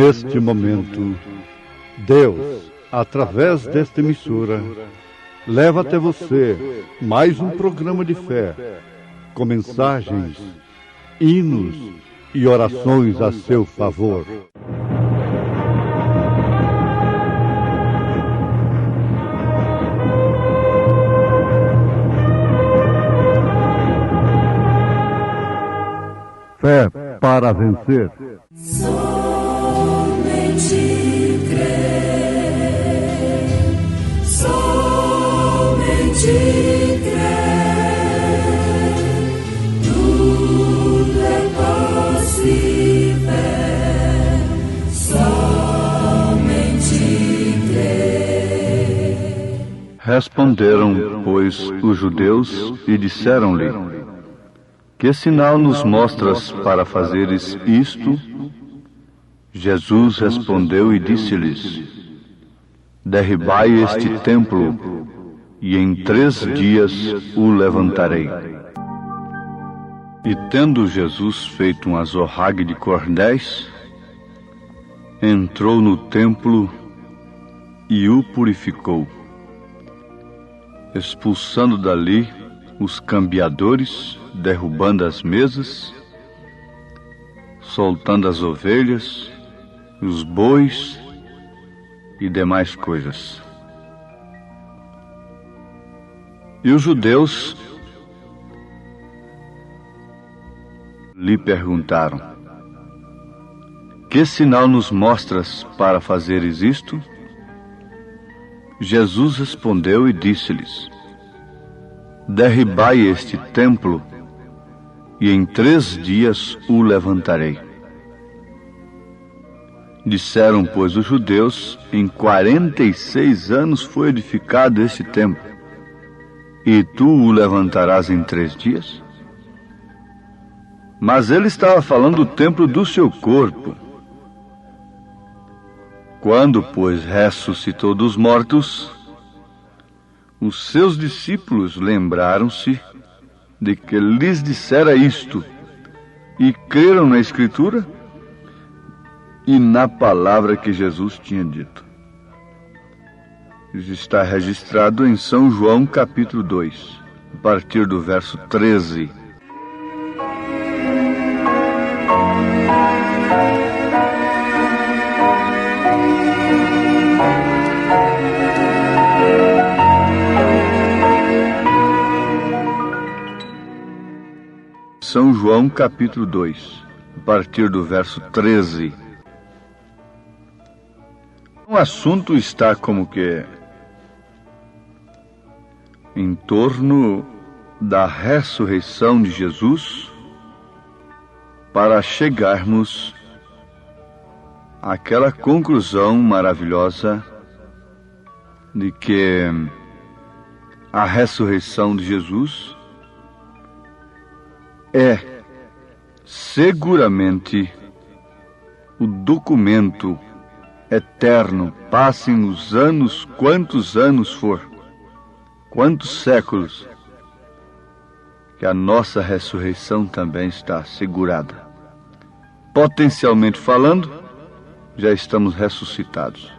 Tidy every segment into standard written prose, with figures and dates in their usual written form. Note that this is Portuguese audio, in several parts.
Neste momento, Deus, através desta emissora, leva até você mais um programa de fé, com mensagens, hinos e orações a seu favor. Fé para vencer. Somente crer, somente crer, tudo é possível, somente crer. Responderam, pois, os judeus e disseram-lhe: Que sinal nos mostras para fazeres isto? Jesus respondeu e disse-lhes: Derribai este templo, e em 3 dias o levantarei. E tendo Jesus feito um azorrague de cordéis, entrou no templo e o purificou, expulsando dali os cambiadores, derrubando as mesas, soltando as ovelhas, os bois e demais coisas. E os judeus lhe perguntaram: Que sinal nos mostras para fazeres isto? Jesus respondeu e disse-lhes: Derribai este templo, e em 3 dias o levantarei. Disseram, pois, os judeus: Em 46 anos foi edificado este templo, e tu o levantarás em 3 dias? Mas ele estava falando do templo do seu corpo. Quando, pois, ressuscitou dos mortos, os seus discípulos lembraram-se de que lhes dissera isto, e creram na Escritura e na palavra que Jesus tinha dito. Isso está registrado em São João capítulo 2, a partir do verso 13. São João capítulo 2, a partir do verso 13. O assunto está como que em torno da ressurreição de Jesus, para chegarmos àquela conclusão maravilhosa de que a ressurreição de Jesus é seguramente o documento eterno, passem os anos, quantos anos for, quantos séculos, que a nossa ressurreição também está assegurada. Potencialmente falando, já estamos ressuscitados.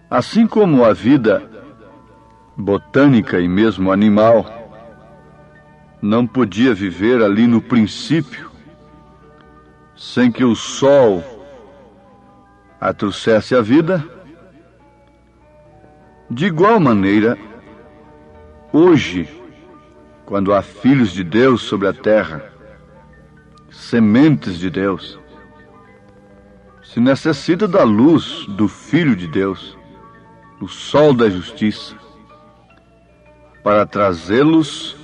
Assim como a vida botânica e mesmo animal não podia viver ali no princípio sem que o sol a trouxesse a vida, de igual maneira, hoje, quando há filhos de Deus sobre a terra, sementes de Deus, se necessita da luz do Filho de Deus, do sol da justiça, para trazê-los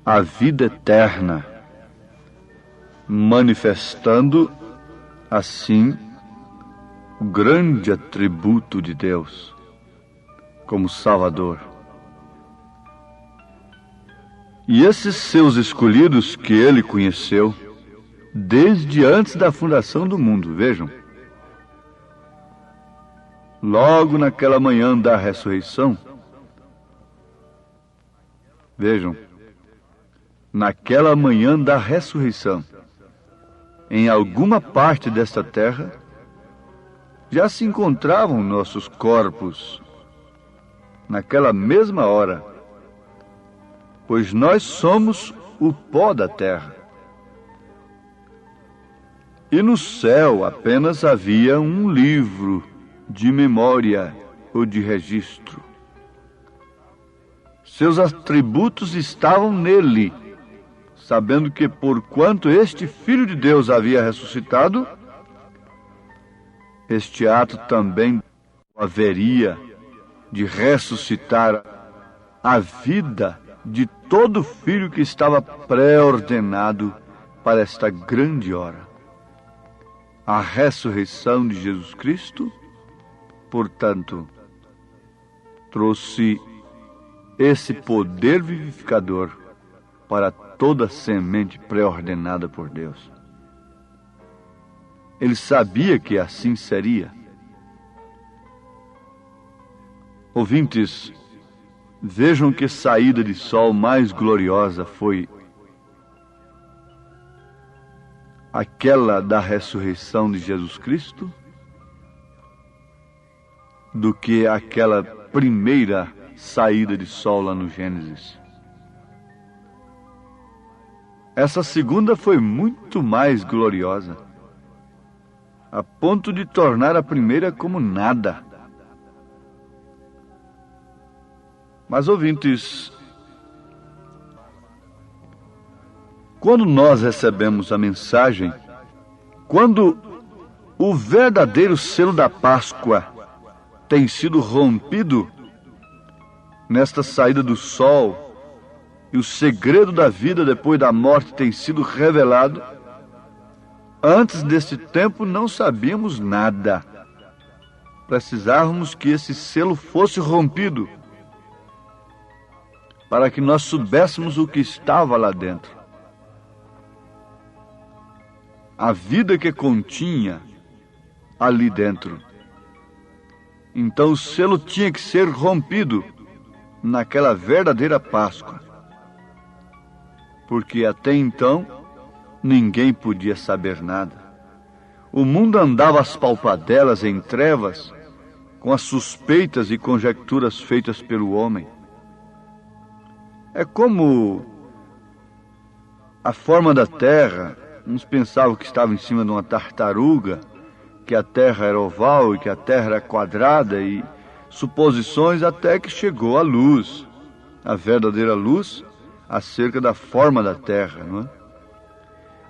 à vida eterna, manifestando assim o grande atributo de Deus como Salvador. E esses seus escolhidos que ele conheceu desde antes da fundação do mundo, vejam, logo naquela manhã da ressurreição, vejam, naquela manhã da ressurreição, em alguma parte desta terra, já se encontravam nossos corpos naquela mesma hora, pois nós somos o pó da terra. E no céu apenas havia um livro de memória ou de registro. Seus atributos estavam nele, sabendo que, porquanto este Filho de Deus havia ressuscitado, este ato também haveria de ressuscitar a vida de todo filho que estava pré-ordenado para esta grande hora. A ressurreição de Jesus Cristo, portanto, trouxe esse poder vivificador para toda semente pré-ordenada por Deus. Ele sabia que assim seria. Ouvintes, vejam que saída de sol mais gloriosa foi aquela da ressurreição de Jesus Cristo do que aquela primeira saída de sol lá no Gênesis. Essa segunda foi muito mais gloriosa, a ponto de tornar a primeira como nada. Mas, ouvintes, quando nós recebemos a mensagem, quando o verdadeiro selo da Páscoa tem sido rompido nesta saída do sol, e o segredo da vida depois da morte tem sido revelado, antes desse tempo não sabíamos nada. Precisávamos que esse selo fosse rompido, para que nós soubéssemos o que estava lá dentro. A vida que continha ali dentro. Então o selo tinha que ser rompido naquela verdadeira Páscoa, porque até então ninguém podia saber nada. O mundo andava às palpadelas em trevas, com as suspeitas e conjecturas feitas pelo homem. É como a forma da terra. Uns pensavam que estava em cima de uma tartaruga, que a terra era oval e que a terra era quadrada, e suposições até que chegou a luz, a verdadeira luz, acerca da forma da terra, não é?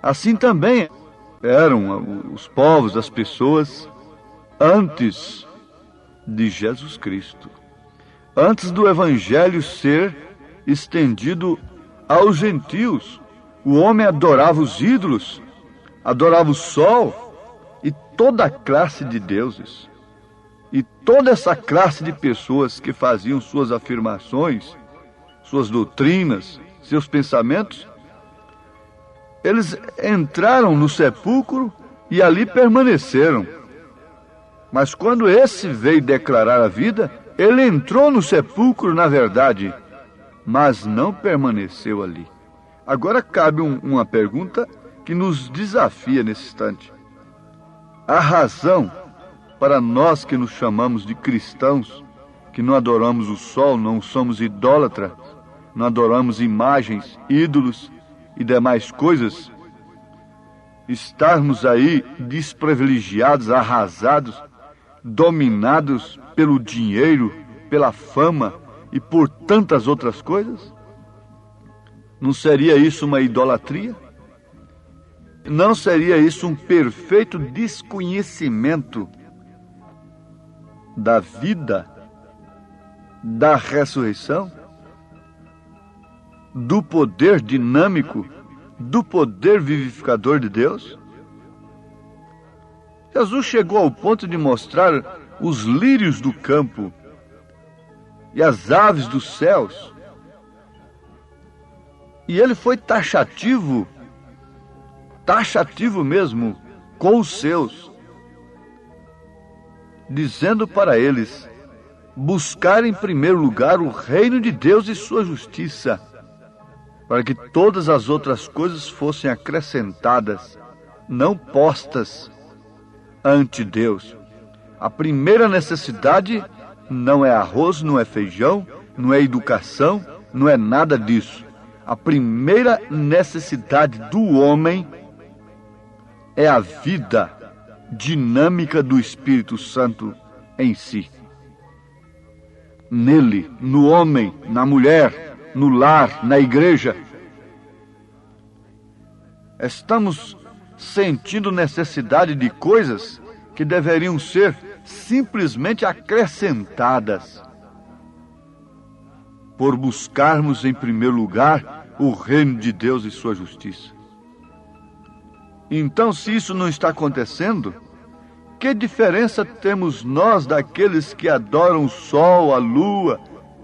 Assim também eram os povos, as pessoas, antes de Jesus Cristo, antes do Evangelho ser estendido aos gentios. O homem adorava os ídolos, adorava o sol e toda a classe de deuses. E toda essa classe de pessoas que faziam suas afirmações, suas doutrinas, seus pensamentos, eles entraram no sepulcro e ali permaneceram. Mas quando esse veio declarar a vida, ele entrou no sepulcro, na verdade, mas não permaneceu ali. Agora cabe uma pergunta que nos desafia nesse instante. A razão para nós que nos chamamos de cristãos, que não adoramos o sol, não somos idólatras, não adoramos imagens, ídolos e demais coisas, estarmos aí desprivilegiados, arrasados, dominados pelo dinheiro, pela fama e por tantas outras coisas? Não seria isso uma idolatria? Não seria isso um perfeito desconhecimento da vida, da ressurreição, do poder dinâmico, do poder vivificador de Deus? Jesus chegou ao ponto de mostrar os lírios do campo e as aves dos céus. E ele foi taxativo mesmo, com os seus, dizendo para eles buscar em primeiro lugar o reino de Deus e sua justiça, para que todas as outras coisas fossem acrescentadas não postas ante Deus. A primeira necessidade não é arroz, não é feijão, não é educação, não é nada disso. A primeira necessidade do homem é a vida dinâmica do Espírito Santo em si. Nele, no homem, na mulher, no lar, na igreja. Estamos sentindo necessidade de coisas que deveriam ser simplesmente acrescentadas, por buscarmos em primeiro lugar o reino de Deus e sua justiça. Então, se isso não está acontecendo, que diferença temos nós daqueles que adoram o sol, a lua,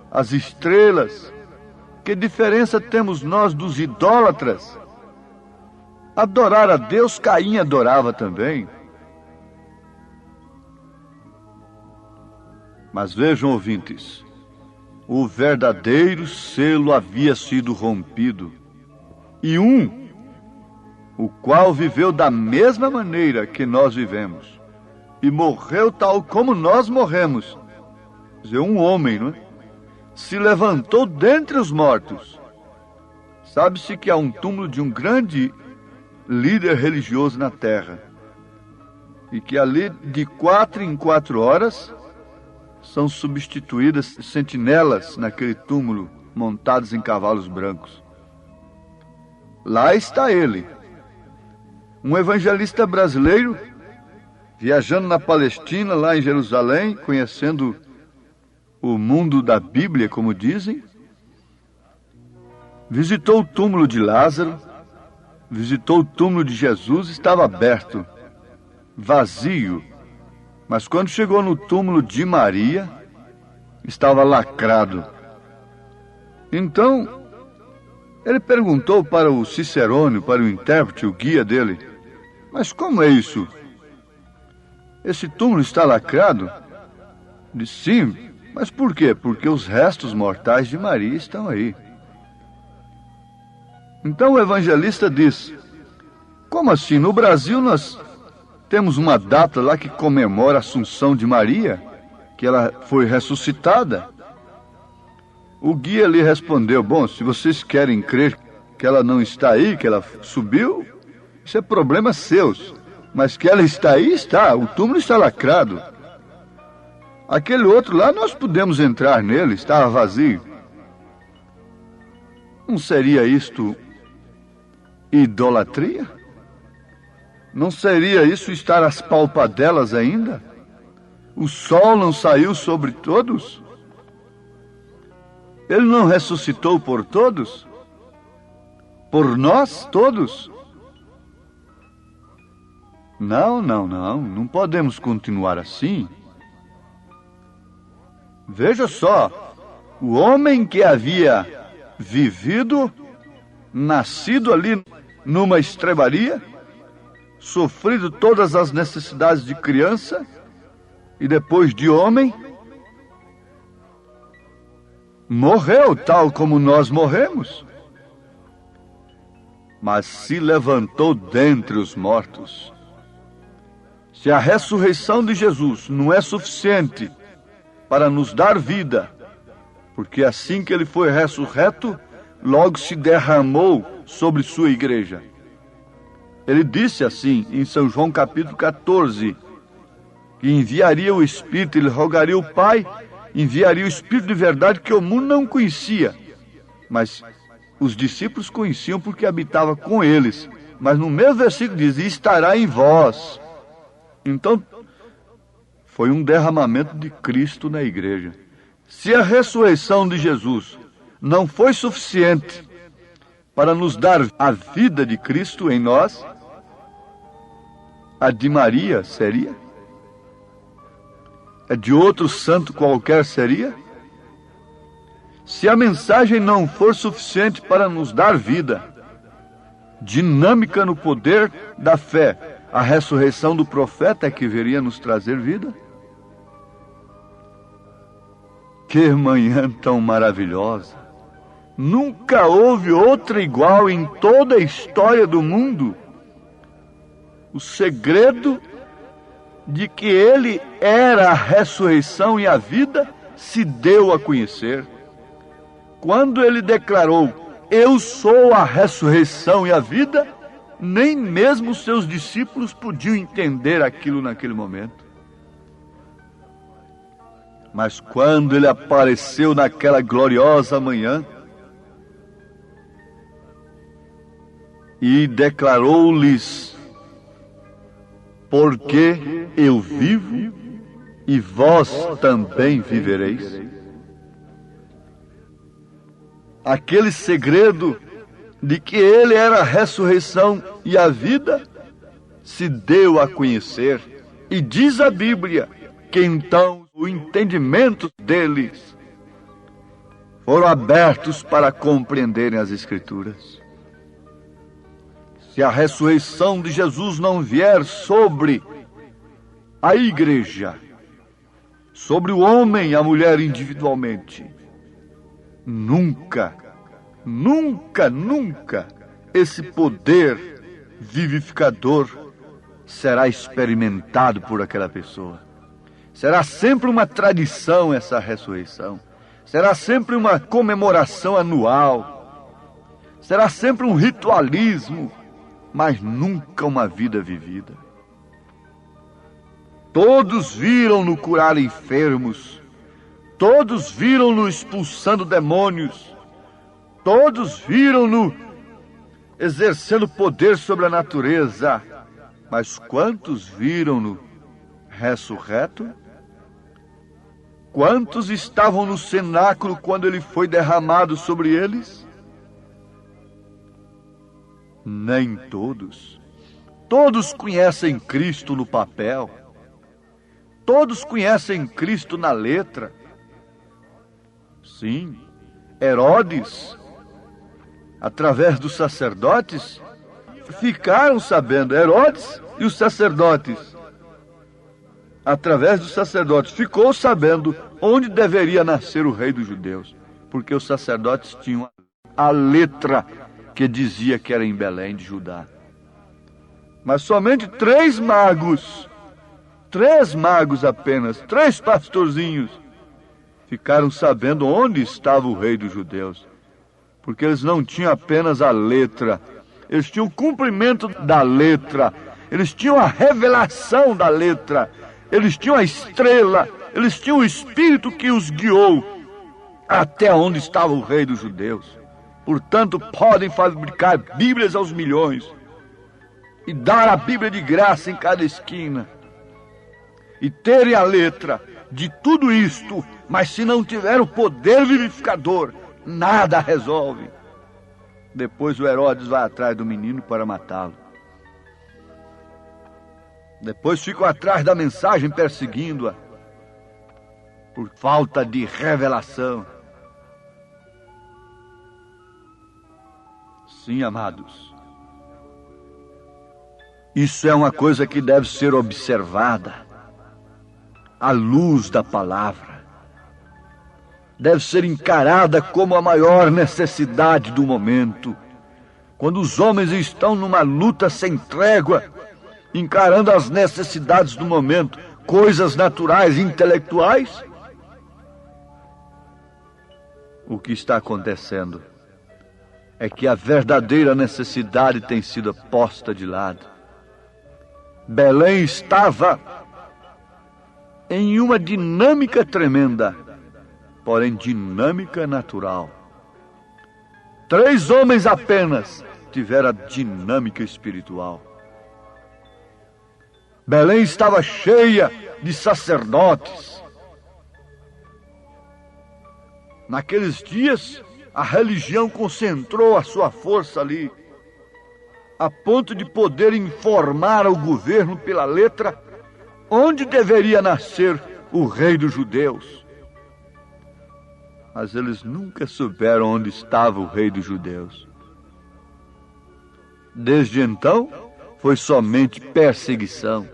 as estrelas? Que diferença temos nós dos idólatras? Adorar a Deus, Caim adorava também. Mas vejam, ouvintes, o verdadeiro selo havia sido rompido. E o qual viveu da mesma maneira que nós vivemos, e morreu tal como nós morremos. Quer dizer, um homem, não é? Se levantou dentre os mortos. Sabe-se que há um túmulo de um grande líder religioso na terra, e que ali, de 4 em 4 horas, são substituídas sentinelas naquele túmulo, montados em cavalos brancos. Lá está ele, um evangelista brasileiro, viajando na Palestina, lá em Jerusalém, conhecendo o mundo da Bíblia, como dizem. Visitou o túmulo de Lázaro, visitou o túmulo de Jesus, estava aberto, vazio. Mas quando chegou no túmulo de Maria, estava lacrado. Então, ele perguntou para o cicerone, para o intérprete, o guia dele: mas como é isso? Esse túmulo está lacrado? Disse: sim, mas por quê? Porque os restos mortais de Maria estão aí. Então o evangelista diz: como assim? No Brasil nós temos uma data lá que comemora a Assunção de Maria, que ela foi ressuscitada. O guia lhe respondeu: bom, se vocês querem crer que ela não está aí, que ela subiu, isso é problema seus. Mas que ela está aí, está. O túmulo está lacrado. Aquele outro lá, nós pudemos entrar nele, estava vazio. Não seria isto idolatria? Não seria isso estar às palpadelas ainda? O sol não saiu sobre todos? Ele não ressuscitou por todos? Por nós todos? Não podemos continuar assim. Veja só, o homem que havia vivido, nascido ali numa estrebaria, sofrido todas as necessidades de criança e depois de homem, morreu tal como nós morremos, mas se levantou dentre os mortos. Se a ressurreição de Jesus não é suficiente para nos dar vida, porque assim que ele foi ressurreto, logo se derramou sobre sua igreja. Ele disse assim em São João capítulo 14, que enviaria o Espírito, ele rogaria o Pai, enviaria o Espírito de verdade que o mundo não conhecia, mas os discípulos conheciam porque habitava com eles. Mas no mesmo versículo diz: e estará em vós. Então, foi um derramamento de Cristo na igreja. Se a ressurreição de Jesus não foi suficiente para nos dar a vida de Cristo em nós, a de Maria seria? A de outro santo qualquer seria? Se a mensagem não for suficiente para nos dar vida, dinâmica no poder da fé, a ressurreição do profeta é que viria nos trazer vida? Que manhã tão maravilhosa! Nunca houve outra igual em toda a história do mundo. o segredo de que ele era a ressurreição e a vida se deu a conhecer. Quando ele declarou: eu sou a ressurreição e a vida, nem mesmo seus discípulos podiam entender aquilo naquele momento. Mas quando ele apareceu naquela gloriosa manhã e declarou-lhes: porque eu vivo e vós também vivereis. Aquele segredo de que ele era a ressurreição e a vida se deu a conhecer, e diz a Bíblia que então o entendimento deles foram abertos para compreenderem as Escrituras. Se a ressurreição de Jesus não vier sobre a igreja, sobre o homem e a mulher individualmente, nunca esse poder vivificador será experimentado por aquela pessoa. Será sempre uma tradição essa ressurreição. Será sempre uma comemoração anual. Será sempre um ritualismo, mas nunca uma vida vivida. Todos viram-no curar enfermos. Todos viram-no expulsando demônios. Todos viram-no exercendo poder sobre a natureza. Mas quantos viram-no ressurreto? Quantos estavam no cenáculo quando ele foi derramado sobre eles? Nem todos. Todos conhecem Cristo no papel. Todos conhecem Cristo na letra. Sim, Herodes, através dos sacerdotes, ficaram sabendo. Herodes e os sacerdotes, através dos sacerdotes, ficou sabendo onde deveria nascer o rei dos judeus, porque os sacerdotes tinham a letra que dizia que era em Belém de Judá. Mas somente 3 magos apenas, 3 pastorzinhos, ficaram sabendo onde estava o rei dos judeus, porque eles não tinham apenas a letra, eles tinham o cumprimento da letra, eles tinham a revelação da letra, eles tinham a estrela, eles tinham o Espírito que os guiou até onde estava o rei dos judeus. Portanto, podem fabricar Bíblias aos milhões e dar a Bíblia de graça em cada esquina e terem a letra de tudo isto, mas se não tiver o poder vivificador, nada resolve. Depois o Herodes vai atrás do menino para matá-lo. Depois ficam atrás da mensagem perseguindo-a por falta de revelação. Sim, amados, isso é uma coisa que deve ser observada à luz da palavra. Deve ser encarada como a maior necessidade do momento. Quando os homens estão numa luta sem trégua, encarando as necessidades do momento, coisas naturais e intelectuais, o que está acontecendo é que a verdadeira necessidade tem sido posta de lado. Belém estava em uma dinâmica tremenda, porém dinâmica natural. 3 homens apenas tiveram a dinâmica espiritual. Belém estava cheia de sacerdotes. Naqueles dias, a religião concentrou a sua força ali, a ponto de poder informar ao governo pela letra onde deveria nascer o rei dos judeus. Mas eles nunca souberam onde estava o rei dos judeus. Desde então, foi somente perseguição.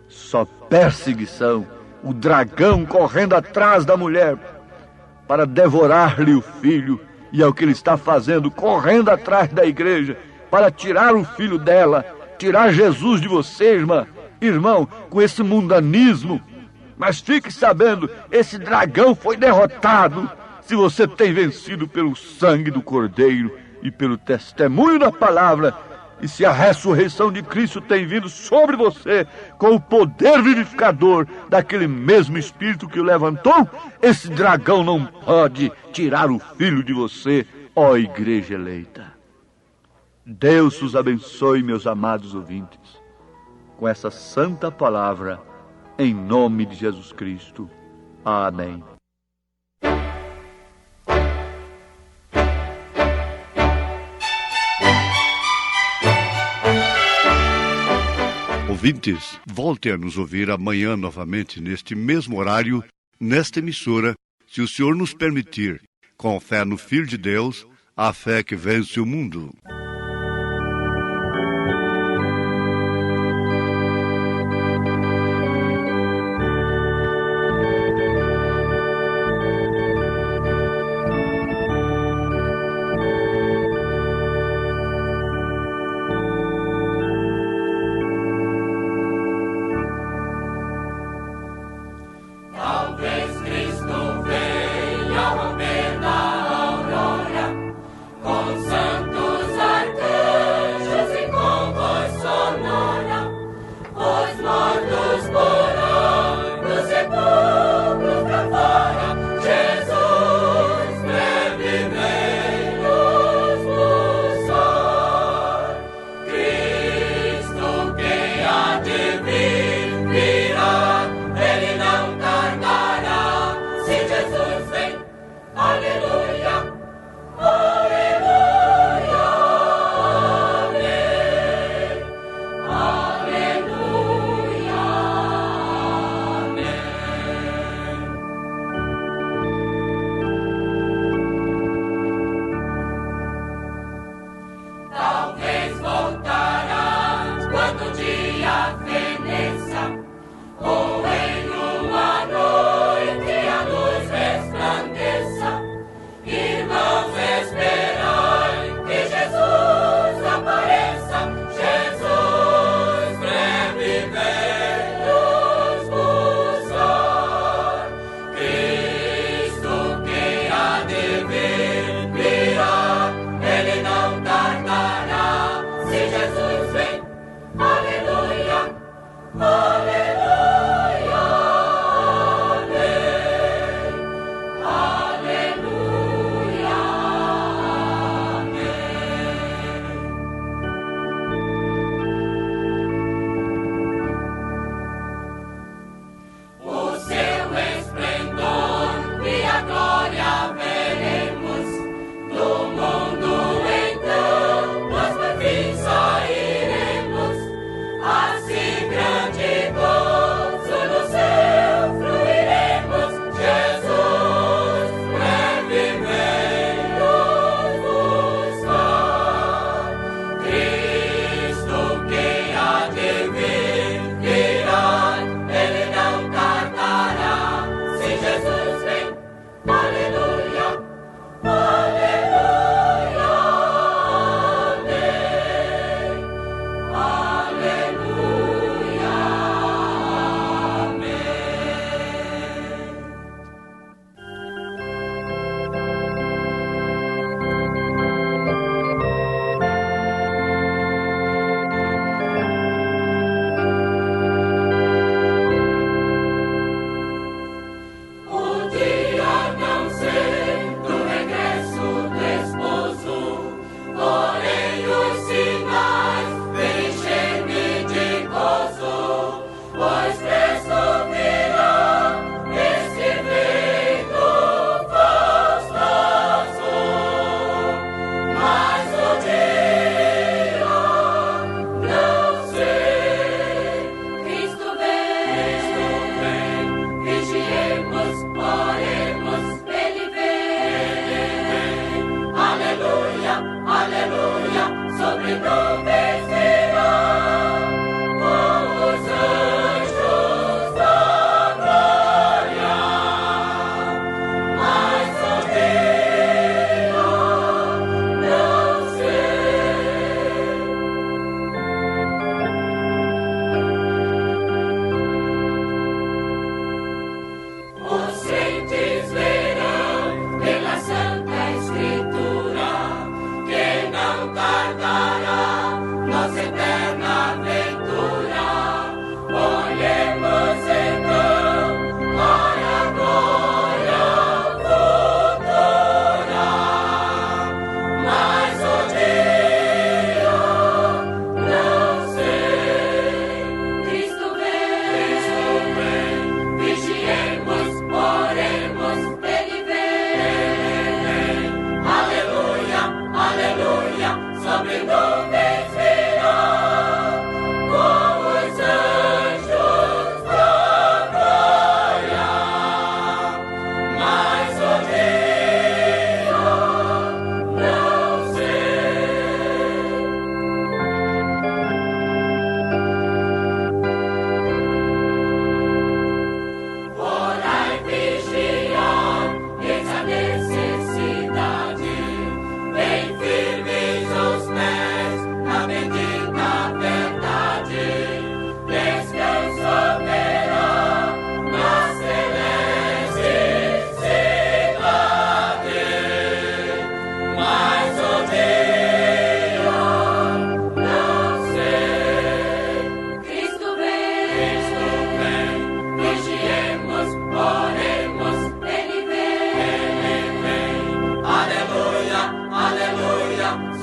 Só perseguição. O dragão correndo atrás da mulher para devorar-lhe o filho. E é o que ele está fazendo, correndo atrás da igreja para tirar o filho dela, tirar Jesus de você, irmão, com esse mundanismo. Mas fique sabendo, esse dragão foi derrotado se você tem vencido pelo sangue do Cordeiro e pelo testemunho da palavra, e se a ressurreição de Cristo tem vindo sobre você com o poder vivificador daquele mesmo Espírito que o levantou, esse dragão não pode tirar o filho de você, ó igreja eleita. Deus os abençoe, meus amados ouvintes, com essa santa palavra, em nome de Jesus Cristo. Amém. Ouvintes, volte a nos ouvir amanhã novamente, neste mesmo horário, nesta emissora, se o Senhor nos permitir, com fé no Filho de Deus, a fé que vence o mundo.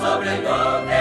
sobre el monte